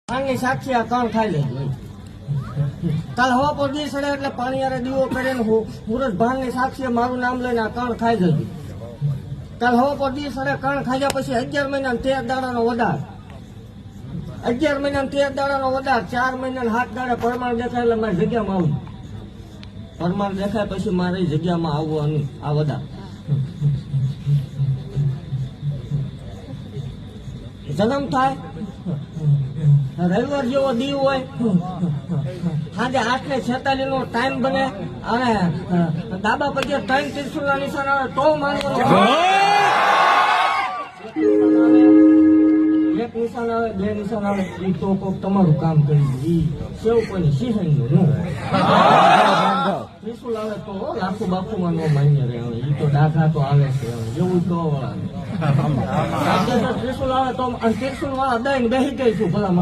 પાણી સાક્ષી આ કણ ખાઈ લેજો. કાલ હવા પર દી સડે એટલે પાણી યારે દીવો કરીને મુરત ભાંગની સાક્ષી મારું નામ લઈને આ કણ ખાઈ જજો. કાલ હવા પર દી સડે કણ ખાઈ પછી 11 મહિના 13 દાડાનો વધાર, 11 મહિના 13 દાડાનો વધાર, 4 મહિના 7 દાડા પરમાણ દેખાય એટલે મારી જગ્યામાં આવું. પરમાણ દેખાય પછી મારી જગ્યામાં આવવાનું આ વધાર. જન્મ થાય રવિવાર જેવો દી હોય, સાંજે 8:46 નો ટાઈમ બને અને ડાબા પગે 3 ત્રિશુલના નિશાન આવે તો માનવાનું. એક નિશાન આવે, 2 નિશાન આવે એ તો કોક તમારું કામ કરી દે. સેવ કોઈની સિંહણનું ન ત્રિશુલ આવે તો લાખો બાપુમાં નો માન્ય રહે. એ તો દાખલા તો આવે છે એવું તો ત્રિશુલ આવે તો ત્રિશુલ વાળા દઈને બેસી ગઈ છું ભલા.